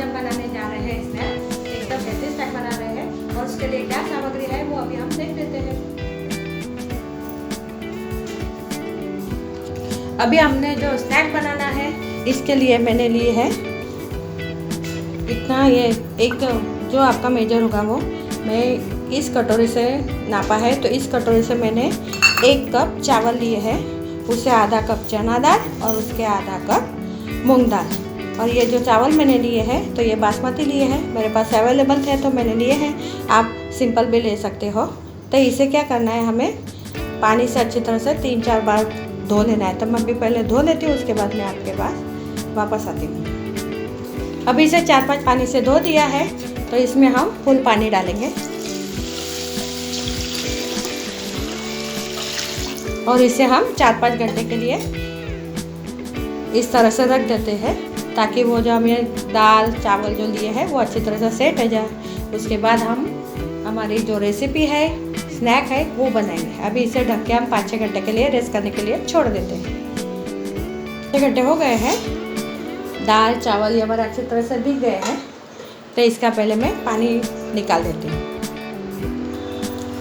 हम बनाने जा रहे हैं स्नैक, एकदम हेल्दी स्नैक बना रहे हैं और उसके लिए क्या सामग्री है वो अभी हम देख लेते हैं। अभी हमने जो स्नैक बनाना है इसके लिए मैंने लिए है इतना, ये एक जो आपका मेजर होगा वो मैं इस कटोरी से नापा है, तो इस कटोरी से मैंने 1 कप चावल लिए हैं, उसे आधा कप चना दाल और उसके आधा कप मूंग दाल। और ये जो चावल मैंने लिए हैं तो ये बासमती लिए हैं, मेरे पास अवेलेबल थे तो मैंने लिए हैं, आप सिंपल भी ले सकते हो। तो इसे क्या करना है, हमें पानी से अच्छी तरह से 3-4 बार धो लेना है। तो मैं अभी पहले धो लेती हूँ, उसके बाद मैं आपके पास वापस आती हूँ। अभी इसे 4-5 पानी से धो दिया है, तो इसमें हम फुल पानी डालेंगे और इसे हम 4-5 घंटे के लिए इस तरह से रख देते हैं, ताकि वो जो हमें दाल चावल जो लिए हैं वो अच्छी तरह से सेट हो जाए। उसके बाद हम हमारी जो रेसिपी है स्नैक है वो बनाएंगे। अभी इसे ढक के हम 5-6 घंटे के लिए रेस्ट करने के लिए छोड़ देते हैं। 6 घंटे हो गए हैं, दाल चावल ये हमारे अच्छी तरह से भीग गए हैं, तो इसका पहले मैं पानी निकाल देती हूँ।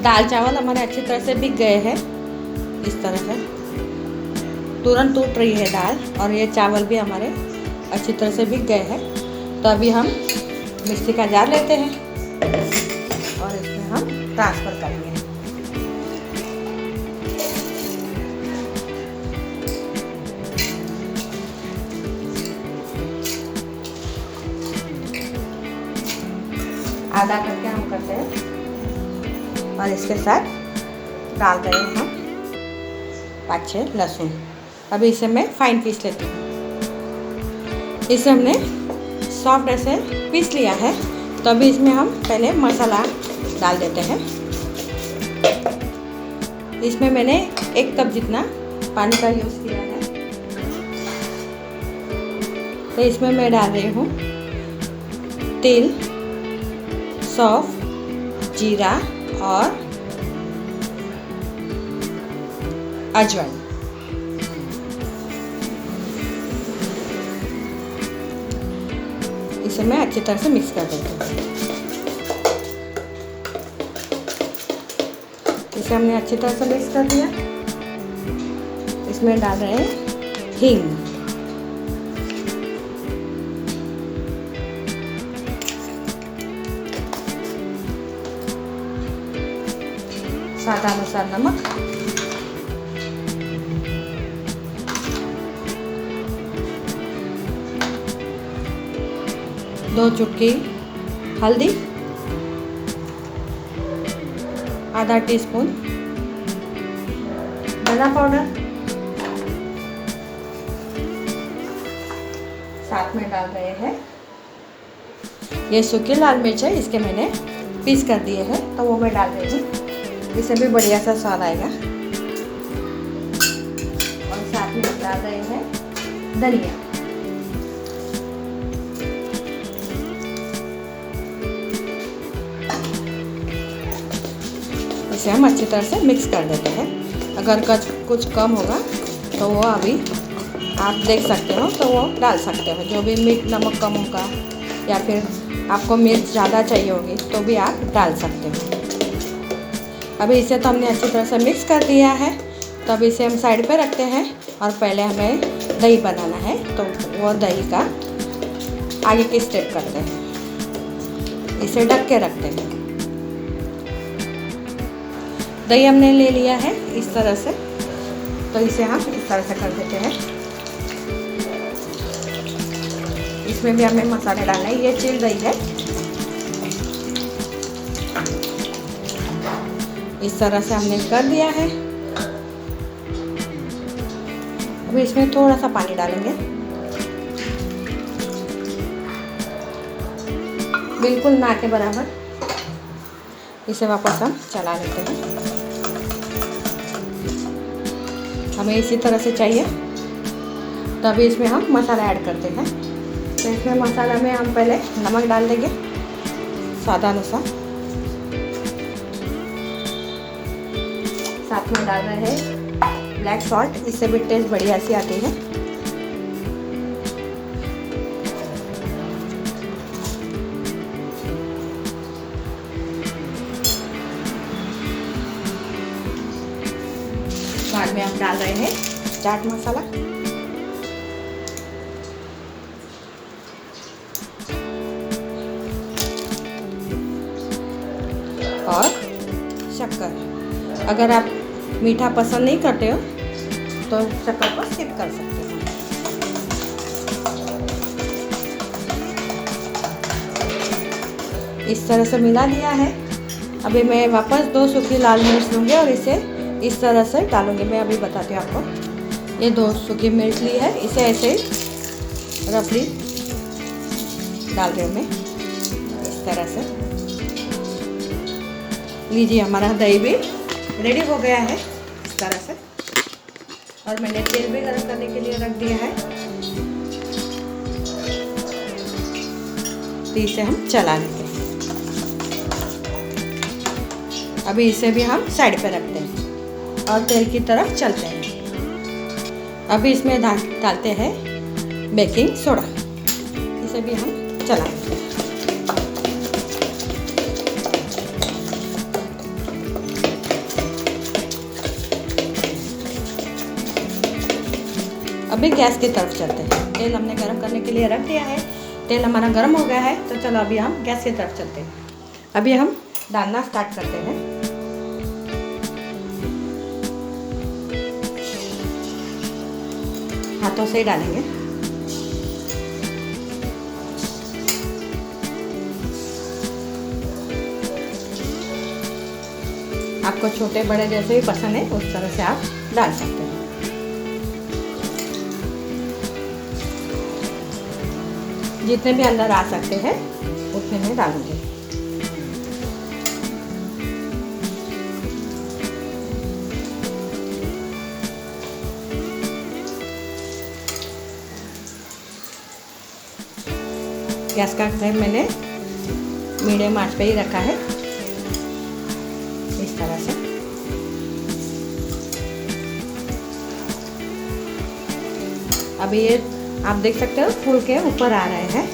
दाल चावल हमारे अच्छी तरह से भीग गए हैं, इस तरह से तुरंत टूट रही है दाल, और ये चावल भी हमारे अच्छी तरह से भीग गए हैं। तो अभी हम मिक्सी का जार लेते हैं और इसमें हम ट्रांसफ़र करेंगे। आधा करके हम करते हैं और इसके साथ डाल रहे हैं हम 5-6 लहसुन। अभी इसे मैं फाइन पीस लेती हूँ। इसे हमने सॉफ्ट ऐसे पीस लिया है, तो अभी इसमें हम पहले मसाला डाल देते हैं। इसमें मैंने 1 कप जितना पानी का यूज़ किया है, तो इसमें मैं डाल रही हूँ तिल, सौंफ, जीरा और अजवाइन। इसे मैं अच्छी तरह से मिक्स कर देती हूँ। इसे हमने अच्छी तरह से मिक्स कर दिया। इसमें डाल रहे हैं हींग, स्वाद अनुसार नमक, दो चुटकी हल्दी, आधा टीस्पून धनिया पाउडर, साथ में डाल रहे हैं ये सूखी लाल मिर्च है, इसके मैंने पीस कर दिए हैं, तो वो मैं डाल रही हूँ। इससे भी बढ़िया सा स्वाद आएगा। और साथ में डाल रहे हैं धनिया। इसे हम अच्छी तरह से मिक्स कर देते हैं। अगर कुछ कम होगा तो वो अभी आप देख सकते हो, तो वो डाल सकते हो। जो भी मीठ नमक कम होगा या फिर आपको मिर्च ज़्यादा चाहिए होगी तो भी आप डाल सकते हो। अभी इसे तो हमने अच्छी तरह से मिक्स कर दिया है, तो अभी इसे हम साइड पे रखते हैं और पहले हमें दही बनाना है, तो वो दही का आगे की स्टेप करते हैं। इसे ढक के रखते हैं। दही हमने ले लिया है इस तरह से, तो इसे हम इस तरह से कर देते हैं। इसमें भी हमें मसाले डालना है। ये चिल दही है, इस तरह से हमने कर दिया है। अभी इसमें थोड़ा सा पानी डालेंगे, बिल्कुल ना के बराबर। इसे वापस हम चला लेते हैं। हमें इसी तरह से चाहिए, तो अभी इसमें हम मसाला ऐड करते हैं। तो इसमें मसाला में हम पहले नमक डाल देंगे स्वादानुसार, साथ में डाल रहे हैं ब्लैक सॉल्ट, इससे भी टेस्ट बढ़िया सी आती है। में हम डाल रहे हैं चाट मसाला और शक्कर। अगर आप मीठा पसंद नहीं करते हो तो शक्कर को स्किप कर सकते हो। इस तरह से मिला दिया है। अभी मैं वापस 2 सूखी लाल मिर्च लूँगी और इसे इस तरह से डालूँगी। मैं अभी बताती हूँ आपको। ये 2 सूखी मिर्च ली है, इसे ऐसे रफली डाल रही हूँ मैं इस तरह से। लीजिए, हमारा दही भी रेडी हो गया है इस तरह से। और मैंने तेल भी गर्म करने के लिए रख दिया है। तो इसे हम चला लेते हैं। अभी इसे भी हम साइड पे रखते हैं और तेल की तरफ चलते हैं। अभी इसमें डालते हैं बेकिंग सोडा। इसे भी हम चला लेते हैं। अभी गैस की तरफ चलते हैं। तेल हमने गरम करने के लिए रख दिया है। तेल हमारा गरम हो गया है, तो चलो अभी हम गैस की तरफ चलते हैं। अभी हम डालना स्टार्ट करते हैं। हाथों से ही डालेंगे। आपको छोटे बड़े जैसे भी पसंद है उस तरह से आप डाल सकते हैं। जितने भी अंदर आ सकते हैं उतने में डालूंगी। गैस का फ्लेम मैंने मीडियम आंच पे ही रखा है इस तरह से। अभी ये आप देख सकते हो फूल के ऊपर आ रहे हैं।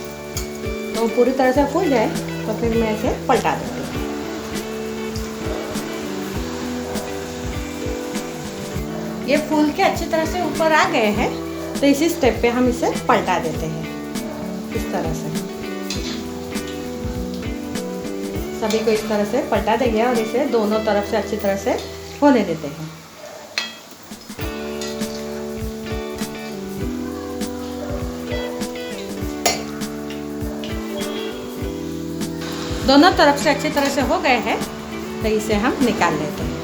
तो पूरी तरह से फूल जाए तो फिर मैं इसे पलटा देती हूँ। ये फूल के अच्छी तरह से ऊपर आ गए हैं, तो इसी स्टेप पे हम इसे पलटा देते हैं इस तरह से। सभी को इस तरह से पलटा देंगे और इसे दोनों तरफ से अच्छी तरह से होने देते हैं। दोनों तरफ से अच्छी तरह से हो गए हैं, तो इसे हम निकाल लेते हैं।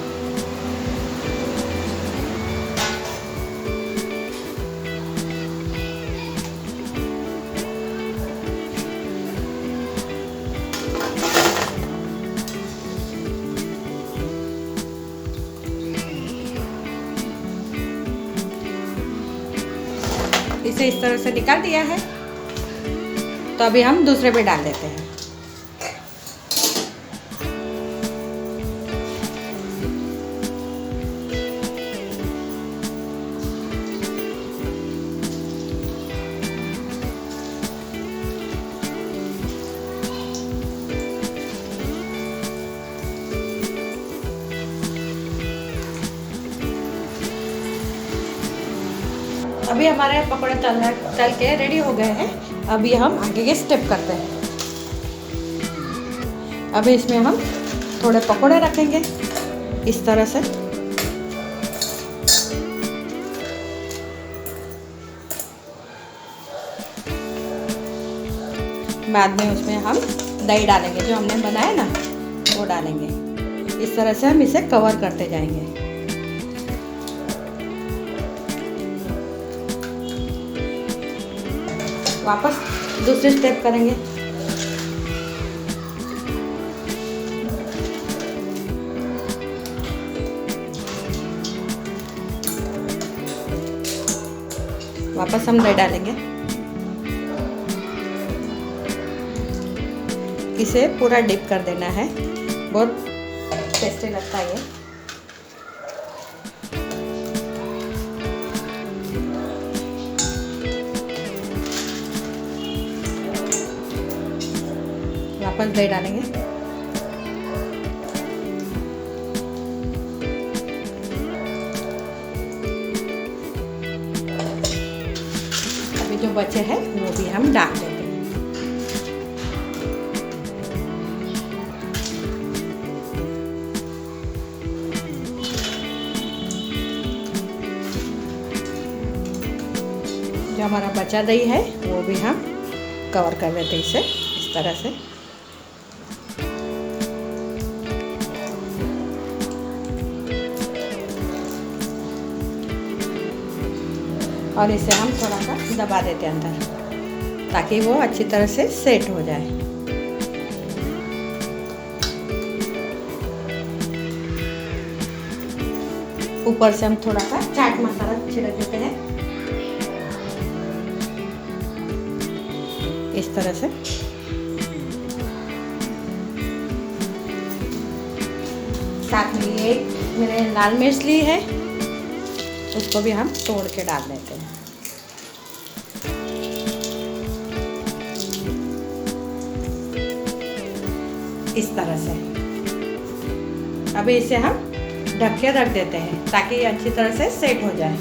इसे इस तरह से निकाल दिया है, तो अभी हम दूसरे पे डाल देते हैं। अभी हमारे पकौड़े तल के रेडी हो गए हैं। अभी हम आगे के स्टेप करते हैं। अभी इसमें हम थोड़े पकौड़े रखेंगे इस तरह से। बाद में उसमें हम दही डालेंगे, जो हमने बनाया ना वो डालेंगे। इस तरह से हम इसे कवर करते जाएंगे। वापस दूसरे स्टेप करेंगे। वापस हम दही डालेंगे। इसे पूरा डिप कर देना है। बहुत टेस्टी लगता है ये। वापस दही डालेंगे। बचे हैं वो भी हम डाल देते हैं। जो हमारा बचा दही है वो भी हम कवर कर देते हैं इसे इस तरह से। और इसे हम थोड़ा सा दबा देते हैं अंदर ताकि वो अच्छी तरह से सेट हो जाए। ऊपर से हम थोड़ा सा चाट मसाला छिड़क देते हैं इस तरह से। साथ में ये मैंने लाल मिर्च ली है, उसको भी हम तोड़ के डाल देते हैं। इस तरह से अभी इसे हम ढक के रख देते हैं ताकि ये अच्छी तरह से सेट हो जाए।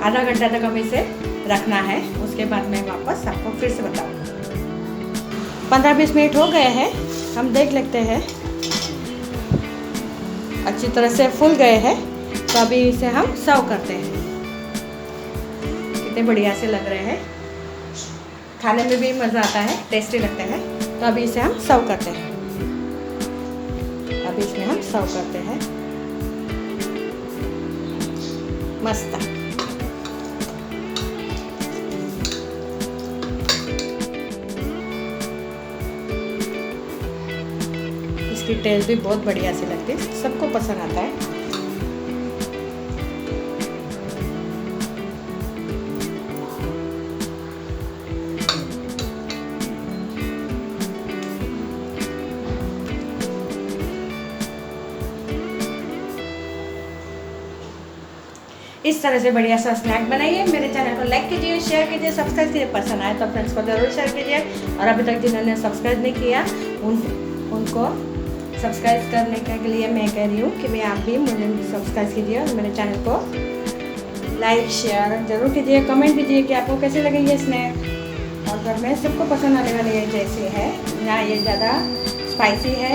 आधा घंटा तक हमें इसे रखना है, उसके बाद मैं वापस आपको फिर से बताऊंगा। 15-20 मिनट हो गए हैं, हम देख लेते हैं अच्छी तरह से फूल गए हैं। तो अभी इसे हम सर्व करते हैं। कितने बढ़िया से लग रहे हैं, खाने में भी मज़ा आता है, टेस्टी लगते हैं। तो अभी इसे हम सर्व करते हैं। अभी इसमें हम सर्व करते हैं। मस्त। इसकी टेस्ट भी बहुत बढ़िया सी लगती है, सबको पसंद आता है। इस तरह से बढ़िया सा स्नैक बनाइए। मेरे चैनल को लाइक कीजिए, शेयर कीजिए, सब्सक्राइब कीजिए। पसंद आए तो फ्रेंड्स को ज़रूर शेयर कीजिए। और अभी तक जिन्होंने सब्सक्राइब नहीं किया उनको सब्सक्राइब करने के लिए मैं कह रही हूँ कि मैं आप भी मुझे सब्सक्राइब कीजिए और मेरे चैनल को लाइक शेयर ज़रूर कीजिए। कमेंट कीजिए कि आपको कैसे लगे ये स्नैक। और घर में सबको पसंद आने वाली है जैसे है, ना ये ज़्यादा स्पाइसी है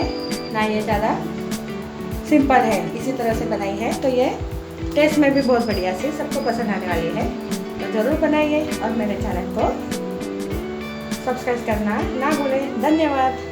ना ये ज़्यादा सिंपल है, इसी तरह से बनाई है। तो ये टेस्ट में भी बहुत बढ़िया से सबको पसंद आने वाली है। तो ज़रूर बनाइए और मेरे चैनल को सब्सक्राइब करना ना भूलें। धन्यवाद।